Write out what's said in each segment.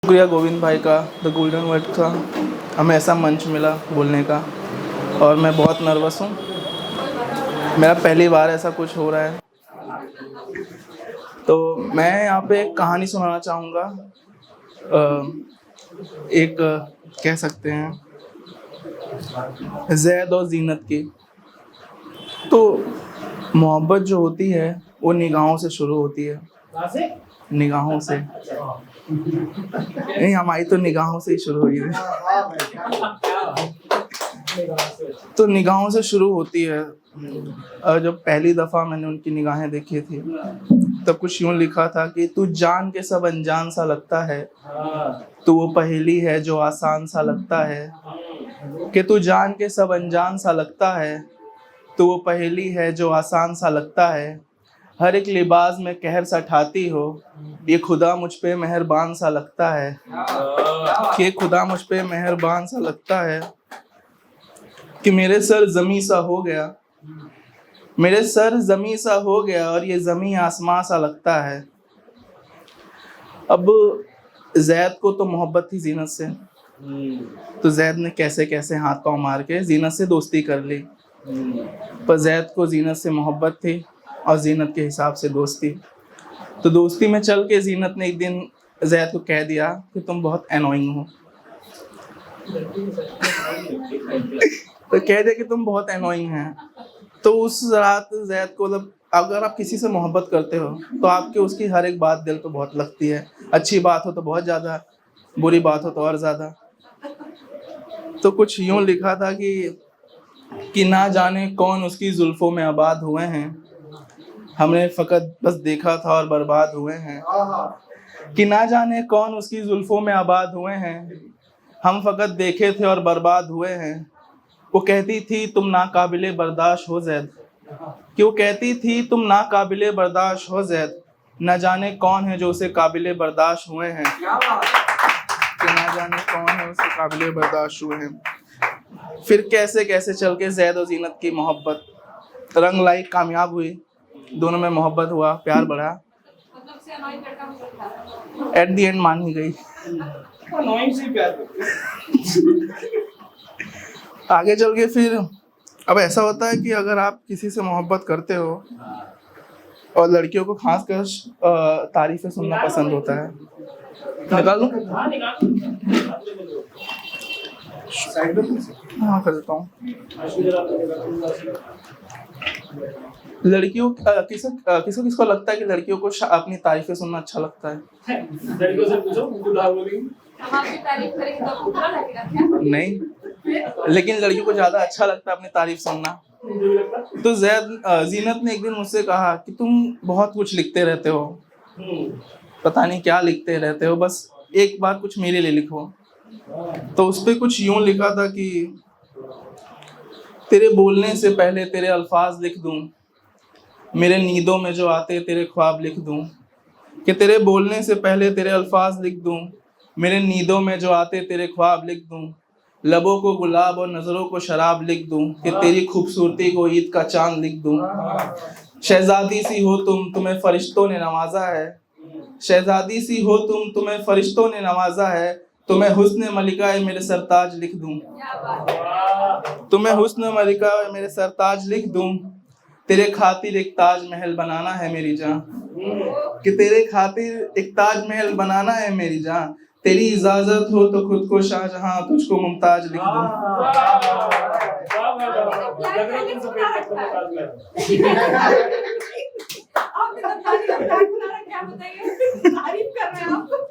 शुक्रिया गोविंद भाई का, द गोल्डन वर्ड का हमें ऐसा मंच मिला बोलने का। और मैं बहुत नर्वस हूँ, मेरा पहली बार ऐसा कुछ हो रहा है। तो मैं यहाँ पे एक कहानी सुनाना चाहूँगा, एक कह सकते हैं जैद और जीनत की। तो मोहब्बत जो होती है वो निगाहों से शुरू होती है। निगाहों से नहीं, हमारी तो निगाहों से ही शुरू हुई है। तो निगाहों से शुरू होती है। जब पहली दफा मैंने उनकी निगाहें देखी थी तब कुछ यूं लिखा था कि तू जान के सब अनजान सा लगता है, तू वो पहेली है जो आसान सा लगता है। कि तू जान के सब अनजान सा लगता है, तू वो पहेली है जो आसान सा लगता है। हर एक लिबास में कहर सा ठाती हो, ये खुदा मुझ पे मेहरबान सा लगता है। कि खुदा मुझ पे मेहरबान सा लगता है कि मेरे सर जमी सा हो गया, मेरे सर जमी सा हो गया और ये जमी आसमां सा लगता है। अब जैद को तो मोहब्बत थी जीनत से, तो जैद ने कैसे कैसे हाथ पांव मार के जीनत से दोस्ती कर ली। पर जैद को जीनत से मोहब्बत थी और जीनत के हिसाब से दोस्ती। तो दोस्ती में चल के जीनत ने एक दिन जैद को कह दिया कि तुम बहुत एनोइंग हो। तो कह दिया कि तुम बहुत एनोइंग हैं। तो उस रात जैद को, मतलब अगर आप किसी से मोहब्बत करते हो तो आपके उसकी हर एक बात दिल पे बहुत लगती है। अच्छी बात हो तो बहुत ज़्यादा, बुरी बात हो तो और ज़्यादा। तो कुछ यूं लिखा था कि ना जाने कौन उसकी जुल्फों में आबाद हुए हैं, हमने फ़कत बस देखा था और बर्बाद हुए हैं। कि ना जाने कौन उसकी जुल्फों में आबाद हुए हैं, हम फ़कत देखे थे और बर्बाद हुए हैं। वो कहती थी तुम नाकाबिले बर्दाश्त हो जैद, कि वो कहती थी तुम नाकाबिले बर्दाश्त हो जैद, न जाने कौन है जो उसे काबिले बर्दाश्त हुए हैं। कि ना जाने कौन है उसे काबिले बर्दाश्त हुए हैं। फिर कैसे कैसे चल के जैद और जीनत की मोहब्बत रंग लाई, कामयाब हुई, दोनों में मोहब्बत हुआ, प्यार बढ़ा, एट दी एंड मान ही गई। आगे चल के फिर अब ऐसा होता है कि अगर आप किसी से मोहब्बत करते हो और लड़कियों को खासकर तारीफें सुनना पसंद होता है। निकाल दूं? हाँ कर देता हूँ। लड़कियों किसको किसको लगता है कि लड़कियों को अपनी तारीफें सुनना अच्छा लगता है? लड़कियों से पूछो, हम आपकी तारीफ करेंगे तो आपको बुरा लगेगा क्या? नहीं, लेकिन लड़कियों को ज्यादा अच्छा लगता है अपनी तारीफ सुनना। तो जीनत ने एक दिन मुझसे कहा कि तुम बहुत कुछ लिखते रहते हो, पता नहीं क्या लिखते रहते हो, बस एक बार कुछ मेरे लिए लिखो। तो उस पे कुछ यूं लिखा था कि तेरे बोलने से पहले तेरे अल्फाज लिख दूं, मेरे नींदों में जो आते तेरे ख्वाब लिख दूं। कि तेरे बोलने से पहले तेरे अल्फाज लिख दूं, मेरे नींदों में जो आते तेरे ख्वाब लिख दूं। लबों को गुलाब और नज़रों को शराब लिख दूं, कि तेरी खूबसूरती को ईद का चांद लिख दूं। शहजादी सी हो तुम, तुम्हें फरिश्तों ने नवाजा है, शहजादी सी हो तुम, तुम्हें फरिश्तों ने नवाजा है। तुम्हें हुस्न मलिका मेरे सरताज लिख दूं, तुम्हें हुस्न मलिका मेरे सरताज लिख दूं। तेरे खातिर एक ताज महल बनाना है मेरी जान, कि तेरे खातिर एक ताज महल बनाना है मेरी जान। तेरी इजाजत हो तो खुद को शाहजहां, तुझको मुमताज लिख दूं।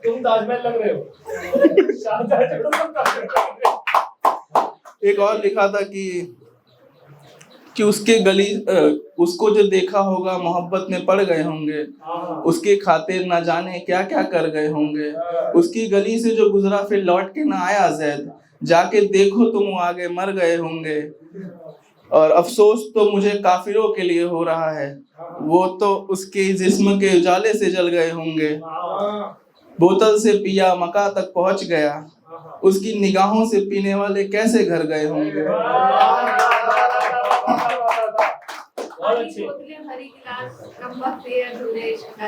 तुम ताजमहल लग रहे हो। एक और लिखा था कि उसके गली उसको जो देखा होगा मोहब्बत में पड़ गए होंगे, उसके खातिर ना जाने क्या क्या कर गए होंगे। उसकी गली से जो गुजरा फिर लौट के ना आया जैद, जाके देखो तुम आगे मर गए होंगे। और अफसोस तो मुझे काफिरों के लिए हो रहा है, वो तो उसके जिस्म के उजाले से जल गए होंगे। बोतल से पिया मका तक पहुंच गया, उसकी निगाहों से पीने वाले कैसे घर गए होंगे। बहुत अच्छे। बोतलें भरी गिलास कम वक्त ये अधूरे इश्क का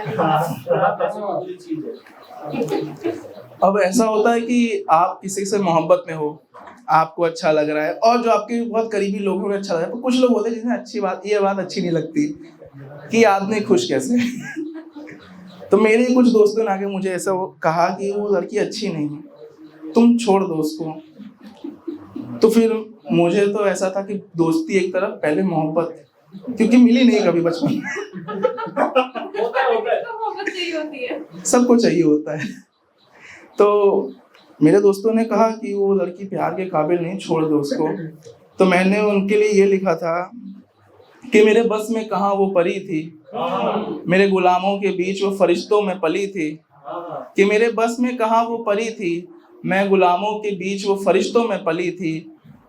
बुरी चीज है। अब ऐसा होता है कि आप किसी से मोहब्बत में हो, आपको अच्छा लग रहा है और जो आपके बहुत करीबी लोग हैं उन्हें अच्छा लग रहा है, तो कुछ लोग होते हैं जिन्हें अच्छी बात ये बात अच्छी नहीं लगती कि आदमी खुश कैसे है। तो मेरे कुछ दोस्तों ने आके मुझे ऐसा कहा कि वो लड़की अच्छी नहीं है, तुम छोड़ दो उसको। तो फिर मुझे तो ऐसा था कि दोस्ती एक तरफ, पहले मोहब्बत, क्योंकि मिली नहीं कभी बचपन में। होता है। तो मोहब्बत चाहिए होती है। सबको चाहिए होता है। तो मेरे दोस्तों ने कहा कि वो लड़की प्यार के काबिल नहीं, छोड़ दो उसको। तो मैंने उनके लिए ये लिखा था कि मेरे बस में कहाँ वो परी थी, मेरे गुलामों के बीच वो फरिश्तों में पली थी। कि मेरे बस में कहाँ वो परी थी, मैं गुलामों के बीच वो फरिश्तों में पली थी।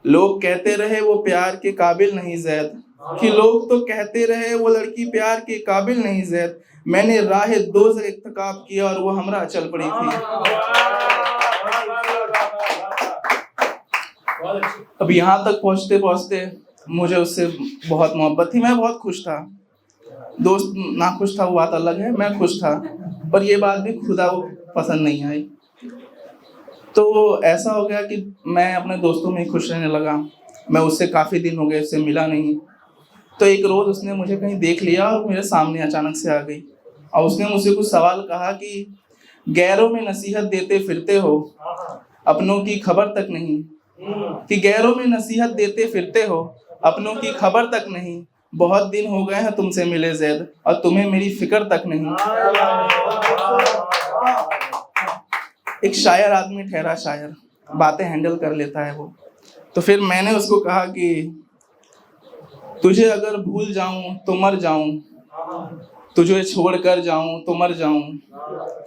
लोग कहते रहे वो प्यार के काबिल नहीं ज़ैद, कि लोग तो कहते रहे वो लड़की प्यार के काबिल नहीं ज़ैद। मैंने राह दोज़ख इख्तिकाब किया और वो हमरा चल पड़ी थी। अब यहाँ तक पहुँचते पहुँचते मुझे उससे बहुत मोहब्बत थी, मैं बहुत खुश था। दोस्त ना खुश था वो बात अलग है, मैं खुश था, पर ये बात भी खुदा को पसंद नहीं आई। तो ऐसा हो गया कि मैं अपने दोस्तों में ही खुश रहने लगा। मैं उससे काफ़ी दिन हो गए, उससे मिला नहीं। तो एक रोज़ उसने मुझे कहीं देख लिया और मेरे सामने अचानक से आ गई और उसने मुझसे कुछ सवाल कहा कि गैरों में नसीहत देते फिरते हो, अपनों की खबर तक नहीं। कि गैरों में नसीहत देते फिरते हो, अपनों की खबर तक नहीं। बहुत दिन हो गए हैं तुमसे मिले ज़ैद और तुम्हें मेरी फिक्र तक नहीं। एक शायर आदमी ठहरा शायर, बातें हैंडल कर लेता है वो। तो फिर मैंने उसको कहा कि तुझे अगर भूल जाऊं तो मर जाऊं, तुझे छोड़ कर जाऊं तो मर जाऊं।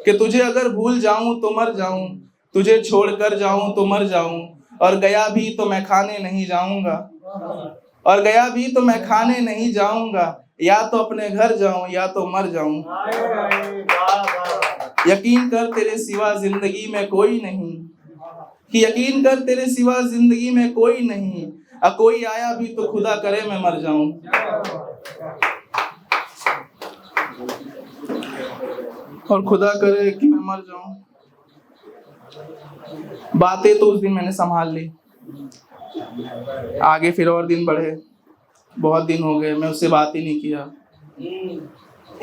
कि तुझे अगर भूल जाऊं तो मर जाऊं, तुझे छोड़ कर जाऊं तो मर जाऊं। और गया भी तो मैं खाने नहीं जाऊंगा, और गया भी तो मैं खाने नहीं जाऊंगा। या तो अपने घर जाऊं या तो मर जाऊं। यकीन कर तेरे सिवा जिंदगी में कोई नहीं, कि यकीन कर तेरे सिवा जिंदगी में कोई नहीं। कोई आया भी तो खुदा करे मैं मर जाऊं। और खुदा करे कि मैं मर जाऊं। बातें तो उस दिन मैंने संभाल ली। आगे फिर और दिन बढ़े, बहुत दिन हो गए मैं उससे बात ही नहीं किया।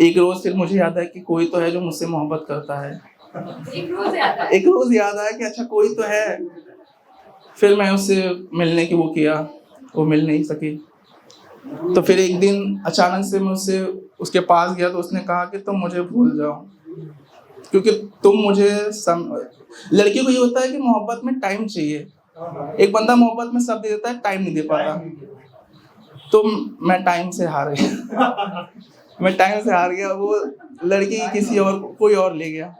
एक रोज फिर मुझे याद है कि कोई तो है जो मुझसे मोहब्बत करता है। एक रोज याद आया। एक रोज याद आया कि अच्छा कोई तो है। फिर मैं उससे मिलने की वो किया, वो मिल नहीं सकी। तो फिर एक दिन अचानक से मैं उससे उसके पास गया तो उसने कहा कि तुम मुझे भूल जाओ, क्योंकि तुम मुझे लड़की को ये होता है कि मोहब्बत में टाइम चाहिए। एक बंदा मोहब्बत में सब दे देता है, टाइम नहीं दे पाता। तो मैं टाइम से हार गया। मैं टाइम से हार गया। वो लड़की किसी और कोई और ले गया।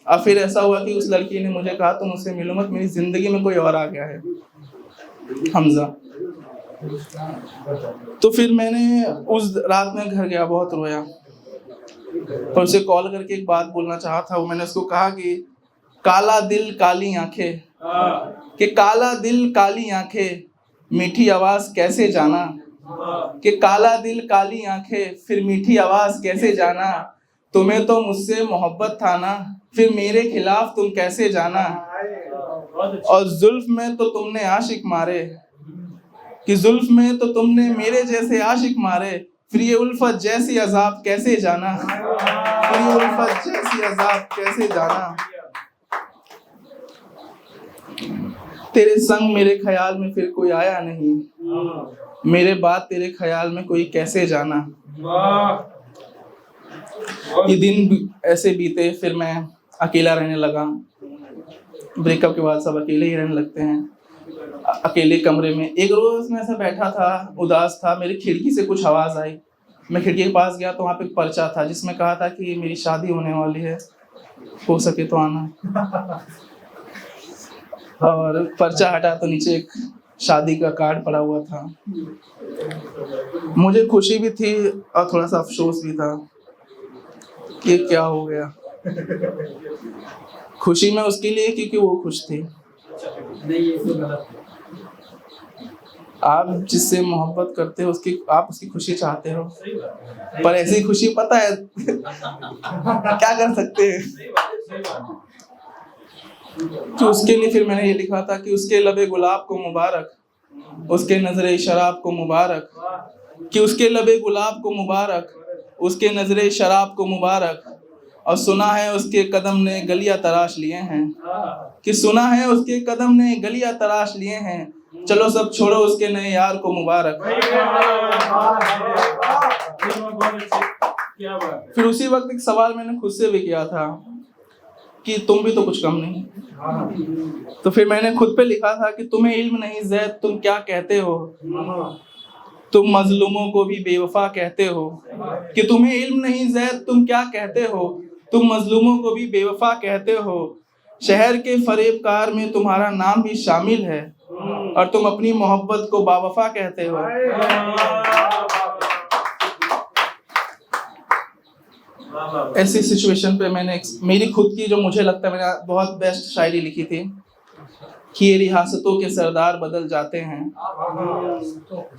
अब फिर ऐसा हुआ कि उस लड़की ने मुझे कहा तुम मुझसे मिलो मत, मेरी जिंदगी में कोई और आ गया है, हमजा। तो फिर मैंने उस रात में घर गया, बहुत रोया और उसे कॉल करके एक बात बोलना चाहा था। वो मैंने उसको कहा कि काला दिल काली आंखें, कि काला दिल काली आंखें, मीठी आवाज कैसे जाना। कि काला दिल काली आंखें, फिर मीठी आवाज कैसे जाना। तुम्हें तो मुझसे मोहब्बत था ना, फिर मेरे खिलाफ तुम कैसे जाना। और जुल्फ में तो तुमने आशिक मारे, कि जुल्फ में तो तुमने मेरे जैसे आशिक मारे। फिर ये उल्फत जैसी अजाब कैसे जाना, फिर ये उल्फत जैसी अजाब कैसे जाना। तेरे संग मेरे ख्याल में फिर कोई आया नहीं, मेरे बाद तेरे ख्याल में कोई कैसे जाना। ये दिन ऐसे बीते, फिर मैं अकेला रहने लगा। ब्रेकअप के बाद सब अकेले ही रहने लगते हैं, अकेले कमरे में। एक रोज मैं ऐसा बैठा था, उदास था, मेरी खिड़की से कुछ आवाज आई। मैं खिड़की के पास गया तो वहाँ पे एक पर्चा था जिसमें कहा था कि मेरी शादी होने वाली है, हो सके तो आना। और पर्चा हटा तो नीचे एक शादी का कार्ड पड़ा हुआ था। मुझे खुशी भी थी और थोड़ा सा अफसोस भी था कि क्या हो गया। खुशी में उसके लिए क्योंकि वो खुश थी। आप जिससे मोहब्बत करते हो उसकी आप उसकी खुशी चाहते हो, सही बात है। पर ऐसी खुशी पता है क्या कर सकते हैं। सही बात है, सही बात है। तो उसके लिए फिर मैंने ये लिखा था कि उसके लबे गुलाब को मुबारक, उसके नजरे शराब को मुबारक, कि उसके लबे गुलाब को मुबारक, उसके नजरे शराब को मुबारक, और सुना है उसके कदम ने गलियां तराश लिए हैं, कि सुना है उसके कदम ने गलियां तराश लिए हैं, चलो सब छोड़ो उसके नए यार को मुबारक। क्या बात है। फिर उसी वक्त एक सवाल मैंने खुद से भी किया था कि तुम भी तो कुछ कम नहीं। तो फिर मैंने खुद पे लिखा था कि तुम्हें इल्म नहीं ज़ैद तुम क्या कहते हो, तुम मजलूमों को भी बेवफा कहते हो, कि तुम्हें इल्म नहीं ज़ैद तुम क्या कहते हो, तुम मजलूमों को भी बेवफा कहते हो, शहर के फरेबकार में तुम्हारा नाम भी शामिल है और तुम अपनी मोहब्बत को बावफा कहते हो। ऐसी सिचुएशन पे मैंने मेरी खुद की जो मुझे लगता है मैंने बहुत बेस्ट शायरी लिखी थी कि ये रियासतों के सरदार बदल जाते हैं,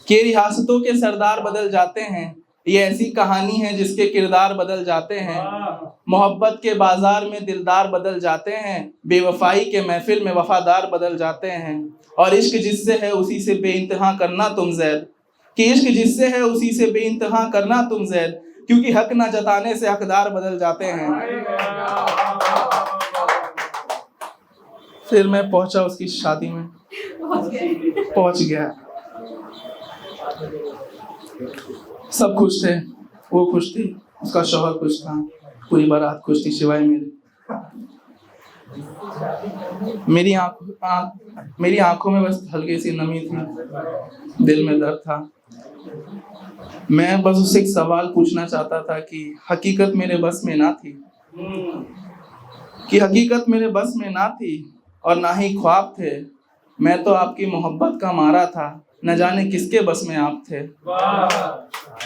कि रियासतों के सरदार बदल जाते हैं, ये ऐसी कहानी है जिसके किरदार बदल जाते हैं, मोहब्बत के बाजार में दिलदार बदल जाते हैं, बेवफाई के महफिल में वफादार बदल जाते हैं, और इश्क जिससे है उसी से बेइंतहा करना तुम ज़ैद, कि इश्क जिससे है उसी से बेइंतहा करना तुम ज़ैद, क्योंकि हक ना जताने से हकदार बदल जाते हैं। फिर मैं पहुंचा उसकी शादी में, पहुंच गया, सब खुश थे, वो खुश थी, उसका शौहर खुश था, पूरी बारात खुश थी सिवाय मेरे। मेरी आंखों में बस हल्की सी नमी थी, दिल में दर्द था। मैं बस उससे एक सवाल पूछना चाहता था कि हकीकत मेरे बस में ना थी, कि हकीकत मेरे बस में ना थी और ना ही ख्वाब थे, मैं तो आपकी मोहब्बत का मारा था, न जाने किसके बस में आप थे।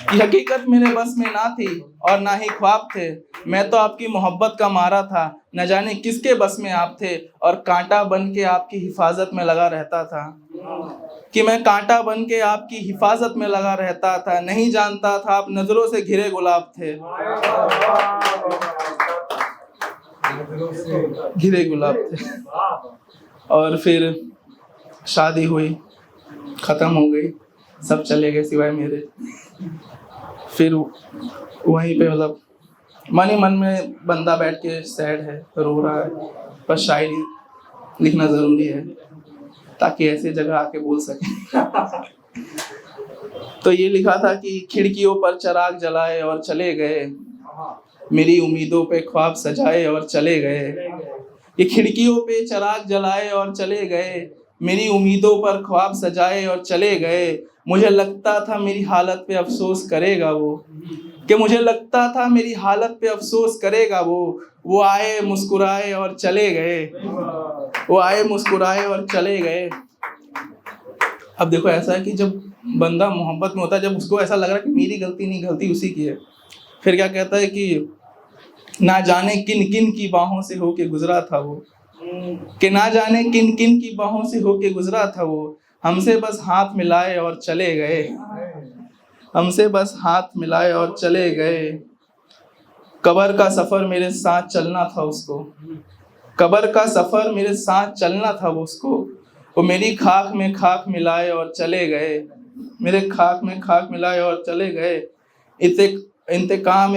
कि हकीकत मेरे बस में ना थी और ना ही ख्वाब थे, मैं तो आपकी मोहब्बत का मारा था, न जाने किसके बस में आप थे, और कांटा बन के आपकी हिफाजत में लगा रहता था, कि मैं कांटा बन के आपकी हिफाजत में लगा रहता था, नहीं जानता था आप नजरों से घिरे गुलाब थे, घिरे गुलाब थे। और फिर शादी हुई, खत्म हो गई, सब चले गए सिवाय मेरे। फिर वहीं पे मतलब मन ही मन में बंदा बैठ के सैड है, रो रहा है, पर शायरी लिखना जरूरी है ताकि ऐसे जगह आके बोल सके। तो ये लिखा था कि खिड़कियों पर चिराग जलाए और चले गए, मेरी उम्मीदों पे ख्वाब सजाए और चले गए, ये खिड़कियों पे चिराग जलाए और चले गए, मेरी उम्मीदों पर ख्वाब सजाए और चले गए, मुझे लगता था मेरी हालत पे अफसोस करेगा वो, कि मुझे लगता था मेरी हालत पे अफसोस करेगा वो आए मुस्कुराए और चले गए, वो आए मुस्कुराए और चले गए। अब देखो ऐसा है कि जब बंदा मोहब्बत में होता है, जब उसको ऐसा लग रहा है कि मेरी गलती नहीं, गलती उसी की है, फिर क्या कहता है कि ना जाने किन किन की बाहों से होके गुजरा था वो, कि ना जाने किन किन की बाहों से होके गुजरा था वो, हमसे बस हाथ मिलाए और चले गए, हमसे बस हाथ मिलाए और चले गए, कब्र का सफर मेरे साथ चलना था उसको, कब्र का सफर मेरे साथ चलना था उसको, वो मेरी खाक में खाक मिलाए और चले गए, मेरे खाक में खाक मिलाए और चले गए, इंतकाम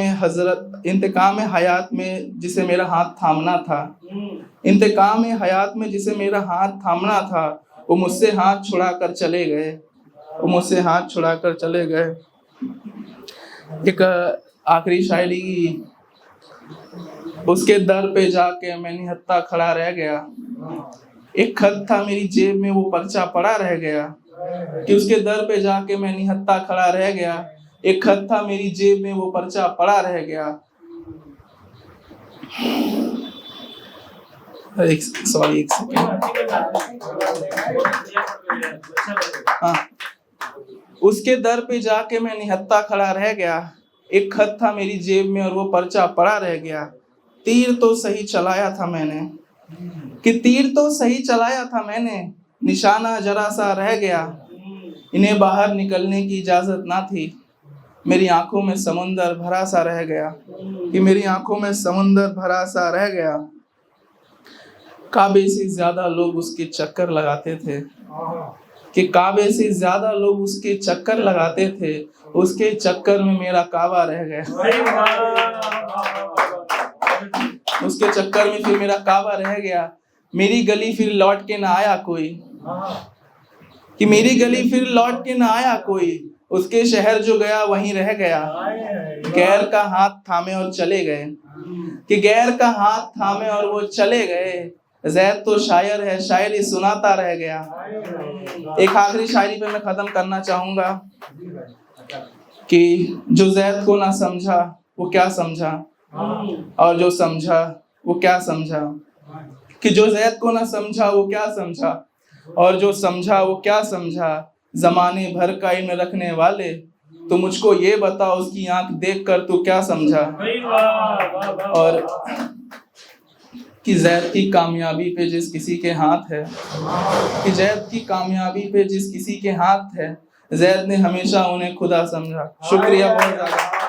हयात में जिसे मेरा हाथ थामना था, इंतकाम हयात में जिसे मेरा हाथ थामना था, वो मुझसे हाथ छुड़ा कर चले गए, वो मुझसे हाथ छुड़ा कर चले गए। एक आखिरी शायरी, उसके दर पे जाके मैं निहत्था खड़ा रह गया, एक खत था मेरी जेब में वो पर्चा पड़ा रह गया, कि उसके दर पे जाके मैं निहत्था खड़ा रह गया, एक खत था मेरी जेब में वो पर्चा पड़ा रह गया। एक सेकंड, हाँ, उसके दर पे जाके मैं निहत्था खड़ा रह गया, एक खत था मेरी जेब में और वो पर्चा पड़ा रह गया, तीर तो सही चलाया था मैंने, कि तीर तो सही चलाया था मैंने, निशाना जरा सा रह गया, इन्हें बाहर निकलने की इजाजत ना थी। मेरी आंखों में समुंदर भरा सा रह गया, कि मेरी आंखों में समुंदर भरा सा रह गया। काबे से ज्यादा लोग उसके चक्कर लगाते थे, कि काबे से ज्यादा लोग उसके चक्कर लगाते थे, उसके चक्कर में मेरा काबा रह गया। उसके चक्कर में फिर मेरा काबा रह गया। मेरी गली फिर लौट के ना आया कोई, कि मेरी गली फिर लौट के ना आया कोई। उसके शहर जो गया वहीं रह गया। गैर का हाथ थामे और चले गए, कि गैर का हाथ थामे और वो चले गए। जैद तो शायर है, शायरी सुनाता रह गया। एक आखिरी शायरी पे मैं खत्म करना चाहूंगा कि जो जैद को ना समझा वो क्या समझा, और जो समझा वो क्या समझा। कि जो जैद को ना समझा वो क्या समझा, और जो समझा वो क्या समझा। जमाने भर का इल्म रखने वाले, तो मुझको ये बता उसकी आंख देखकर तू क्या समझा। और कि जैद की कामयाबी पे जिस किसी के हाथ है, कि जैद की कामयाबी पे जिस किसी के हाथ है, जैद ने हमेशा उन्हें खुदा समझा। शुक्रिया बहुत ज्यादा।